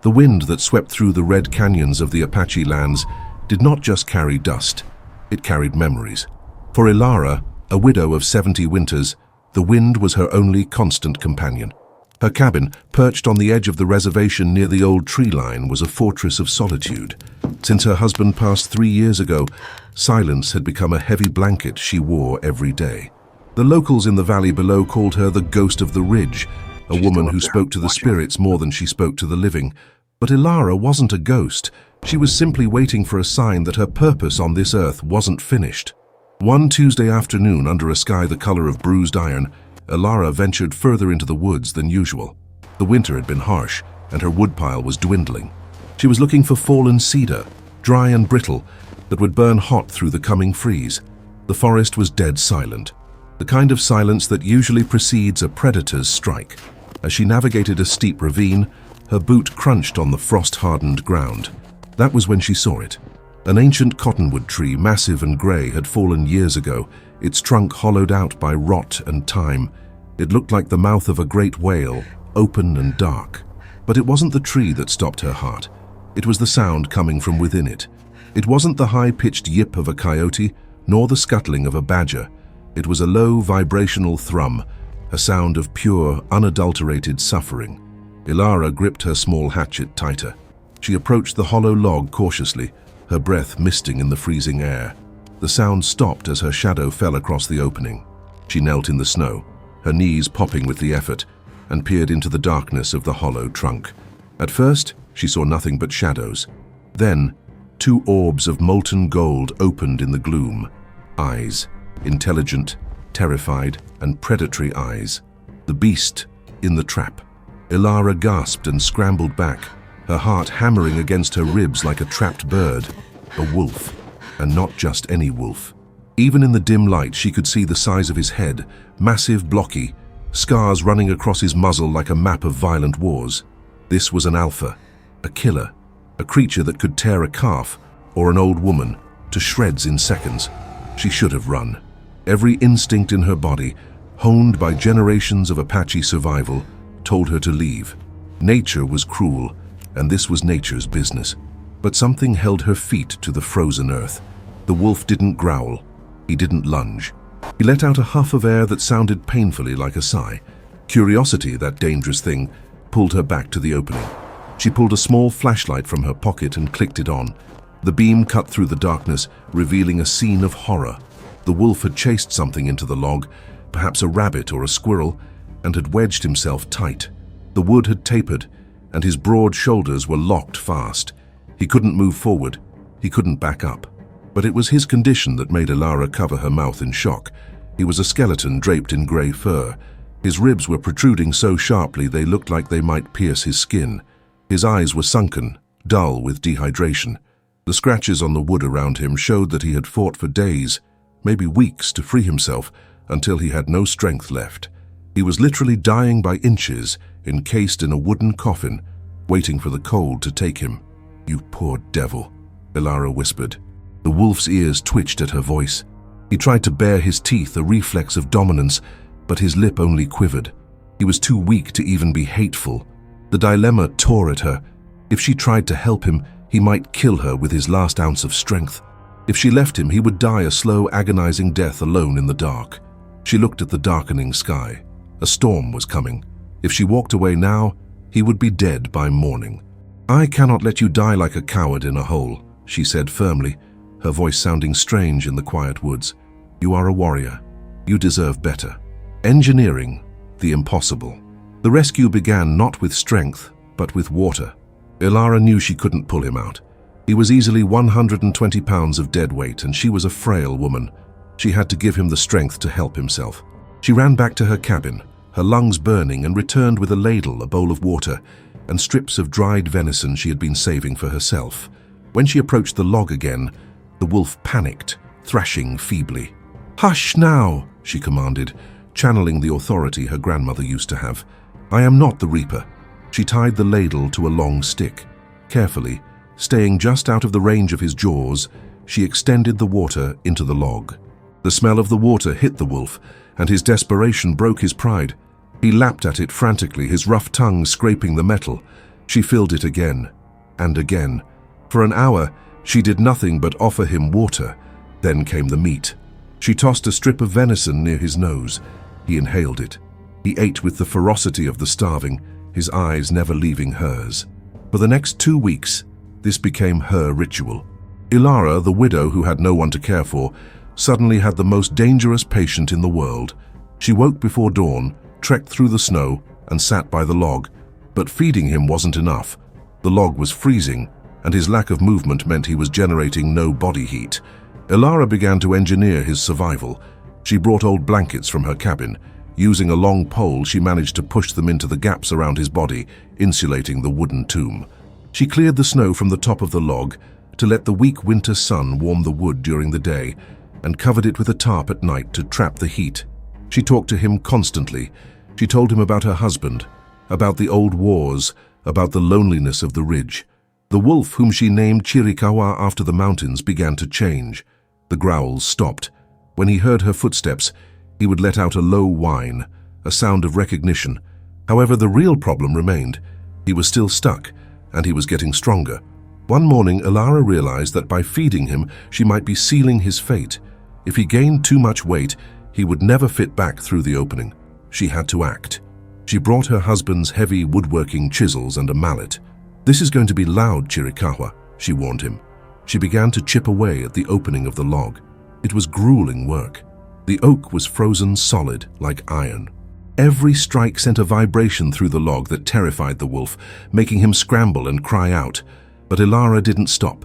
The wind that swept through the red canyons of the Apache lands did not just carry dust, it carried memories. For Ilara, a widow of 70 winters, the wind was her only constant companion. Her cabin, perched on the edge of the reservation near the old tree line, was a fortress of solitude. Since her husband passed 3 years ago, silence had become a heavy blanket she wore every day. The locals in the valley below called her the ghost of the ridge, a woman who spoke to the spirits more than she spoke to the living. But Ilara wasn't a ghost. She was simply waiting for a sign that her purpose on this earth wasn't finished. One Tuesday afternoon, under a sky the color of bruised iron, Ilara ventured further into the woods than usual. The winter had been harsh, and her woodpile was dwindling. She was looking for fallen cedar, dry and brittle, that would burn hot through the coming freeze. The forest was dead silent, the kind of silence that usually precedes a predator's strike. As she navigated a steep ravine, her boot crunched on the frost-hardened ground. That was when she saw it. An ancient cottonwood tree, massive and grey, had fallen years ago, its trunk hollowed out by rot and time. It looked like the mouth of a great whale, open and dark. But it wasn't the tree that stopped her heart. It was the sound coming from within it. It wasn't the high-pitched yip of a coyote, nor the scuttling of a badger. It was a low, vibrational thrum, a sound of pure, unadulterated suffering. Ilara gripped her small hatchet tighter. She approached the hollow log cautiously, her breath misting in the freezing air. The sound stopped as her shadow fell across the opening. She knelt in the snow, her knees popping with the effort, and peered into the darkness of the hollow trunk. At first, she saw nothing but shadows. Then, 2 orbs of molten gold opened in the gloom. Eyes, intelligent, terrified, and predatory eyes. The beast in the trap. Ilara gasped and scrambled back, her heart hammering against her ribs like a trapped bird. A wolf, and not just any wolf. Even in the dim light, she could see the size of his head, massive, blocky, scars running across his muzzle like a map of violent wars. This was an alpha, a killer, a creature that could tear a calf or an old woman to shreds in seconds. She should have run. Every instinct in her body, honed by generations of Apache survival, told her to leave. Nature was cruel, and this was nature's business. But something held her feet to the frozen earth. The wolf didn't growl. He didn't lunge. He let out a huff of air that sounded painfully like a sigh. Curiosity, that dangerous thing, pulled her back to the opening. She pulled a small flashlight from her pocket and clicked it on. The beam cut through the darkness, revealing a scene of horror. The wolf had chased something into the log, perhaps a rabbit or a squirrel, and had wedged himself tight. The wood had tapered, and his broad shoulders were locked fast. He couldn't move forward. He couldn't back up. But it was his condition that made Ilara cover her mouth in shock. He was a skeleton draped in grey fur. His ribs were protruding so sharply they looked like they might pierce his skin. His eyes were sunken, dull with dehydration. The scratches on the wood around him showed that he had fought for days, maybe weeks, to free himself, until he had no strength left. He was literally dying by inches, encased in a wooden coffin, waiting for the cold to take him. "You poor devil," Ilara whispered. The wolf's ears twitched at her voice. He tried to bare his teeth, a reflex of dominance, but his lip only quivered. He was too weak to even be hateful. The dilemma tore at her. If she tried to help him, he might kill her with his last ounce of strength. If she left him, he would die a slow, agonizing death alone in the dark. She looked at the darkening sky. A storm was coming. If she walked away now, he would be dead by morning. "I cannot let you die like a coward in a hole," she said firmly, her voice sounding strange in the quiet woods. "You are a warrior. You deserve better." Engineering the impossible. The rescue began not with strength, but with water. Ilara knew she couldn't pull him out. He was easily 120 pounds of dead weight, and she was a frail woman. She had to give him the strength to help himself. She ran back to her cabin, her lungs burning, and returned with a ladle, a bowl of water, and strips of dried venison she had been saving for herself. When she approached the log again, the wolf panicked, thrashing feebly. "Hush now," she commanded, channeling the authority her grandmother used to have. "I am not the reaper." She tied the ladle to a long stick. Carefully, staying just out of the range of his jaws, she extended the water into the log. The smell of the water hit the wolf, and his desperation broke his pride. He lapped at it frantically, his rough tongue scraping the metal. She filled it again and again. For an hour, she did nothing but offer him water. Then came the meat. She tossed a strip of venison near his nose. He inhaled it. He ate with the ferocity of the starving, his eyes never leaving hers. For the next 2 weeks, this became her ritual. Ilara, the widow who had no one to care for, suddenly had the most dangerous patient in the world. She woke before dawn, trekked through the snow, and sat by the log. But feeding him wasn't enough. The log was freezing, and his lack of movement meant he was generating no body heat. Ilara began to engineer his survival. She brought old blankets from her cabin. Using a long pole, she managed to push them into the gaps around his body, insulating the wooden tomb. She cleared the snow from the top of the log to let the weak winter sun warm the wood during the day, and covered it with a tarp at night to trap the heat. She talked to him constantly. She told him about her husband, about the old wars, about the loneliness of the ridge. The wolf, whom she named Chiricahua after the mountains, began to change. The growls stopped. When he heard her footsteps, he would let out a low whine, a sound of recognition. However, the real problem remained. He was still stuck, and he was getting stronger. One morning, Ilara realized that by feeding him, she might be sealing his fate. If he gained too much weight, he would never fit back through the opening. She had to act. She brought her husband's heavy woodworking chisels and a mallet. "This is going to be loud, Chiricahua," she warned him. She began to chip away at the opening of the log. It was grueling work. The oak was frozen solid, like iron. Every strike sent a vibration through the log that terrified the wolf, making him scramble and cry out. But Ilara didn't stop.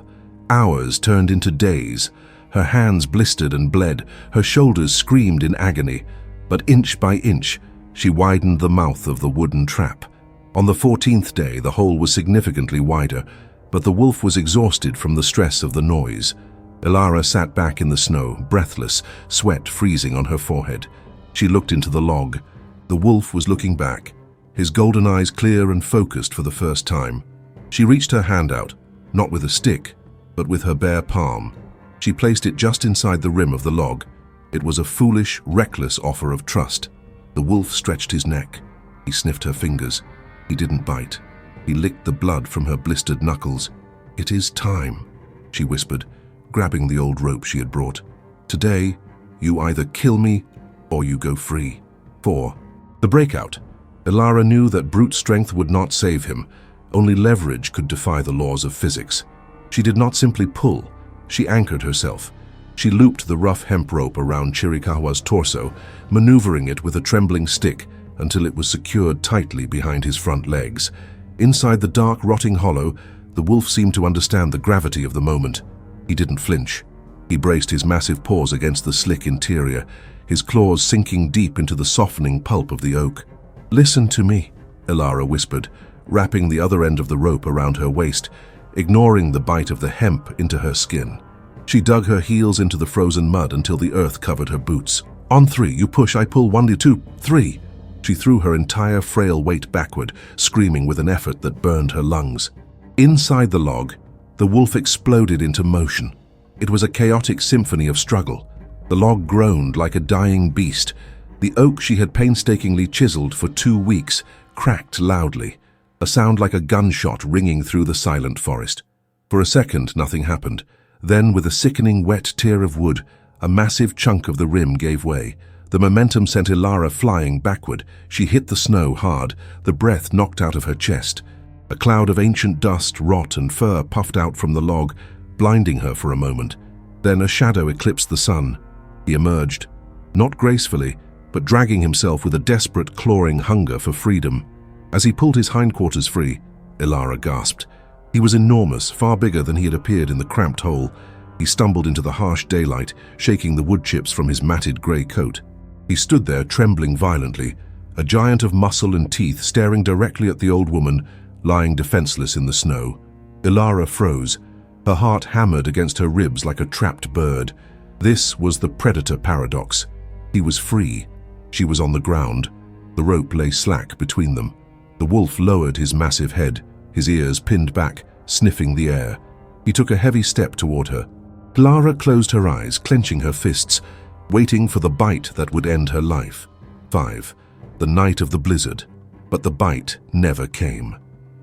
Hours turned into days. Her hands blistered and bled. Her shoulders screamed in agony. But inch by inch, she widened the mouth of the wooden trap. On the 14th day, the hole was significantly wider, but the wolf was exhausted from the stress of the noise. Ilara sat back in the snow, breathless, sweat freezing on her forehead. She looked into the log. The wolf was looking back, his golden eyes clear and focused for the first time. She reached her hand out, not with a stick, but with her bare palm. She placed it just inside the rim of the log. It was a foolish, reckless offer of trust. The wolf stretched his neck. He sniffed her fingers. He didn't bite. He licked the blood from her blistered knuckles. "It is time," she whispered, grabbing the old rope she had brought. "Today, you either kill me or you go free." 4. The breakout. Ilara knew that brute strength would not save him. Only leverage could defy the laws of physics. She did not simply pull. She anchored herself. She looped the rough hemp rope around Chiricahua's torso, maneuvering it with a trembling stick until it was secured tightly behind his front legs. Inside the dark, rotting hollow, the wolf seemed to understand the gravity of the moment. He didn't flinch. He braced his massive paws against the slick interior, his claws sinking deep into the softening pulp of the oak. "Listen to me," Ilara whispered, wrapping the other end of the rope around her waist, ignoring the bite of the hemp into her skin. She dug her heels into the frozen mud until the earth covered her boots. "On 3, you push, I pull, 1, 2, 3. She threw her entire frail weight backward, screaming with an effort that burned her lungs. Inside the log, the wolf exploded into motion. It was a chaotic symphony of struggle. The log groaned like a dying beast. The oak she had painstakingly chiseled for 2 weeks cracked loudly, a sound like a gunshot ringing through the silent forest. For a second, nothing happened. Then, with a sickening wet tear of wood, a massive chunk of the rim gave way. The momentum sent Ilara flying backward. She hit the snow hard, the breath knocked out of her chest. A cloud of ancient dust, rot, and fur puffed out from the log, blinding her for a moment. Then a shadow eclipsed the sun. He emerged, not gracefully, but dragging himself with a desperate, clawing hunger for freedom. As he pulled his hindquarters free, Ilara gasped. He was enormous, far bigger than he had appeared in the cramped hole. He stumbled into the harsh daylight, shaking the wood chips from his matted grey coat. He stood there, trembling violently, a giant of muscle and teeth staring directly at the old woman, lying defenseless in the snow. Ilara froze. Her heart hammered against her ribs like a trapped bird. This was the predator paradox. He was free. She was on the ground. The rope lay slack between them. The wolf lowered his massive head, his ears pinned back, sniffing the air. He took a heavy step toward her. Ilara closed her eyes, clenching her fists, waiting for the bite that would end her life. 5. The night of the blizzard. But the bite never came.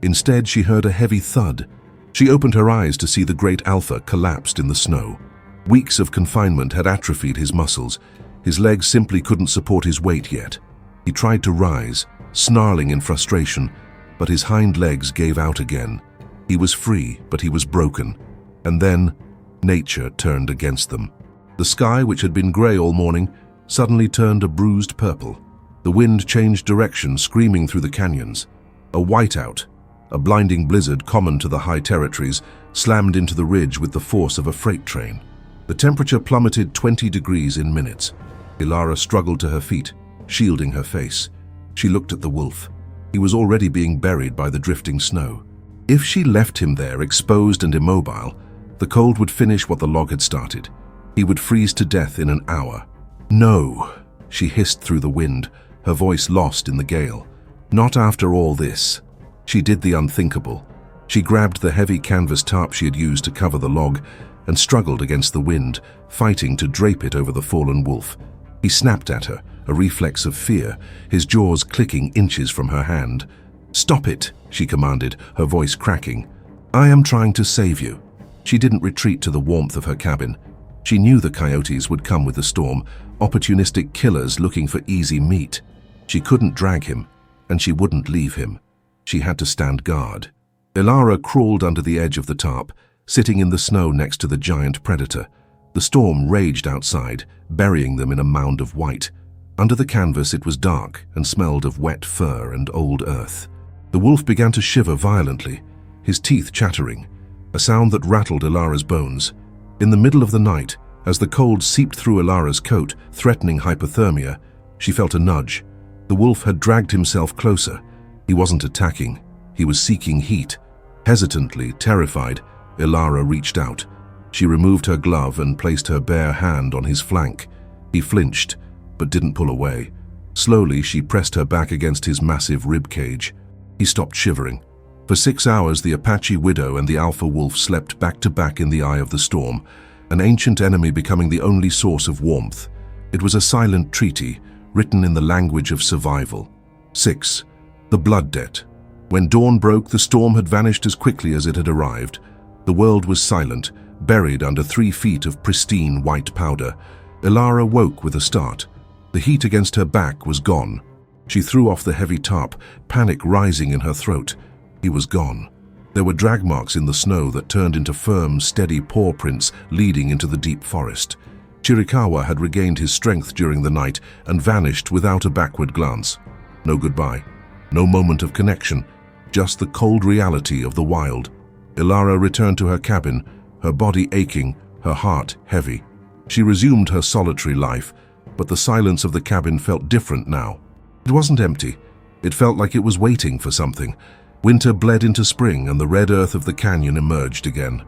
Instead, she heard a heavy thud. She opened her eyes to see the great Alpha collapsed in the snow. Weeks of confinement had atrophied his muscles. His legs simply couldn't support his weight yet. He tried to rise, snarling in frustration, but his hind legs gave out again. He was free, but he was broken. And then, nature turned against them. The sky, which had been grey all morning, suddenly turned a bruised purple. The wind changed direction, screaming through the canyons. A whiteout, a blinding blizzard common to the high territories, slammed into the ridge with the force of a freight train. The temperature plummeted 20 degrees in minutes. Ilara struggled to her feet, shielding her face. She looked at the wolf. He was already being buried by the drifting snow. If she left him there, exposed and immobile, the cold would finish what the log had started. He would freeze to death in an hour. No, she hissed through the wind, her voice lost in the gale. Not after all this. She did the unthinkable. She grabbed the heavy canvas tarp she had used to cover the log and struggled against the wind, fighting to drape it over the fallen wolf. He snapped at her, a reflex of fear, his jaws clicking inches from her hand. "Stop it," she commanded, her voice cracking. "I am trying to save you." She didn't retreat to the warmth of her cabin. She knew the coyotes would come with the storm, opportunistic killers looking for easy meat. She couldn't drag him, and she wouldn't leave him. She had to stand guard. Ilara crawled under the edge of the tarp, sitting in the snow next to the giant predator. The storm raged outside, burying them in a mound of white. Under the canvas it was dark and smelled of wet fur and old earth. The wolf began to shiver violently, his teeth chattering, a sound that rattled Ilara's bones. In the middle of the night, as the cold seeped through Ilara's coat, threatening hypothermia, she felt a nudge. The wolf had dragged himself closer. He wasn't attacking. He was seeking heat. Hesitantly, terrified, Ilara reached out. She removed her glove and placed her bare hand on his flank. He flinched, but didn't pull away. Slowly, she pressed her back against his massive rib cage. He stopped shivering. For 6 hours, the Apache widow and the alpha wolf slept back to back in the eye of the storm, an ancient enemy becoming the only source of warmth. It was a silent treaty, written in the language of survival. 6. The blood debt. When dawn broke, the storm had vanished as quickly as it had arrived. The world was silent, buried under 3 feet of pristine white powder. Ilara woke with a start. The heat against her back was gone. She threw off the heavy tarp, panic rising in her throat. He was gone. There were drag marks in the snow that turned into firm, steady paw prints leading into the deep forest. Chiricahua had regained his strength during the night and vanished without a backward glance. No goodbye, no moment of connection, just the cold reality of the wild. Ilara returned to her cabin, her body aching, her heart heavy. She resumed her solitary life, but the silence of the cabin felt different now. It wasn't empty. It felt like it was waiting for something. Winter bled into spring and the red earth of the canyon emerged again.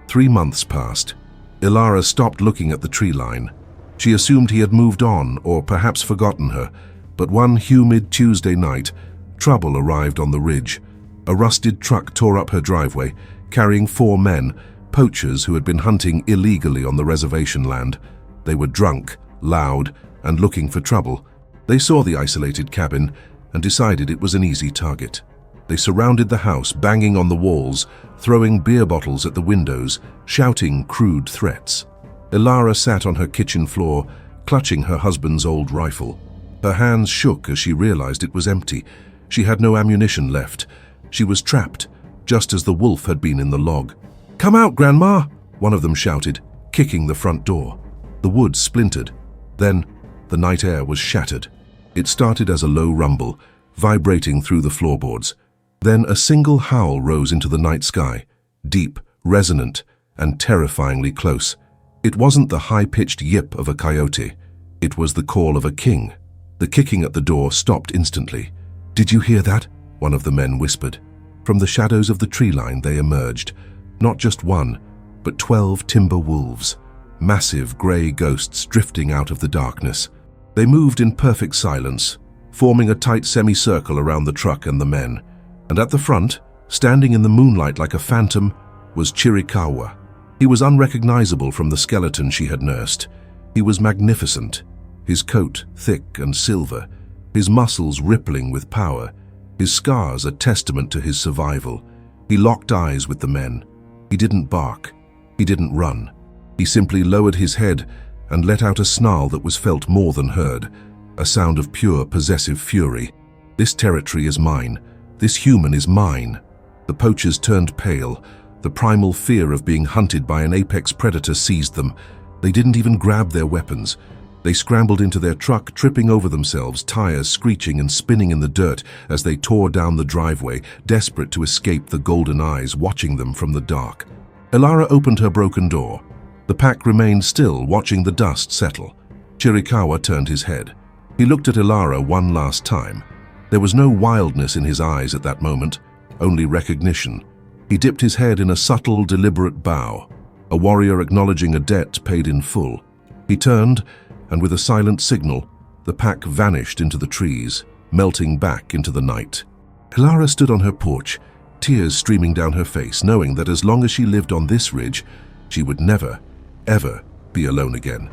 3 months passed. Ilara stopped looking at the tree line. She assumed he had moved on or perhaps forgotten her, but one humid Tuesday night, trouble arrived on the ridge. A rusted truck tore up her driveway, carrying 4 men, poachers who had been hunting illegally on the reservation land. They were drunk, loud, and looking for trouble. They saw the isolated cabin and decided it was an easy target. They surrounded the house, banging on the walls, throwing beer bottles at the windows, shouting crude threats. Ilara sat on her kitchen floor, clutching her husband's old rifle. Her hands shook as she realized it was empty. She had no ammunition left. She was trapped, just as the wolf had been in the log. "Come out, Grandma!" one of them shouted, kicking the front door. The wood splintered. Then, the night air was shattered. It started as a low rumble, vibrating through the floorboards. Then a single howl rose into the night sky, deep, resonant, and terrifyingly close. It wasn't the high-pitched yip of a coyote. It was the call of a king. The kicking at the door stopped instantly. "Did you hear that?" one of the men whispered. From the shadows of the tree line they emerged, not just one, but 12 timber wolves, massive grey ghosts drifting out of the darkness. They moved in perfect silence, forming a tight semicircle around the truck and the men. And at the front, standing in the moonlight like a phantom, was Chiricahua. He was unrecognizable from the skeleton she had nursed. He was magnificent, his coat thick and silver, his muscles rippling with power. his scars a testament to his survival. He locked eyes with the men. He didn't bark. He didn't run. He simply lowered his head and let out a snarl that was felt more than heard, a sound of pure, possessive fury. This territory is mine. This human is mine. The poachers turned pale. The primal fear of being hunted by an apex predator seized them. They didn't even grab their weapons. They scrambled into their truck, tripping over themselves, tires screeching and spinning in the dirt as they tore down the driveway, desperate to escape the golden eyes watching them from the dark. Elara opened her broken door. The pack remained still, watching the dust settle. Chirikawa turned his head. He looked at Elara one last time. There was no wildness in his eyes at that moment, only recognition. He dipped his head in a subtle, deliberate bow, a warrior acknowledging a debt paid in full. He turned, and with a silent signal, the pack vanished into the trees, melting back into the night. Elara stood on her porch, tears streaming down her face, knowing that as long as she lived on this ridge, she would never, ever be alone again.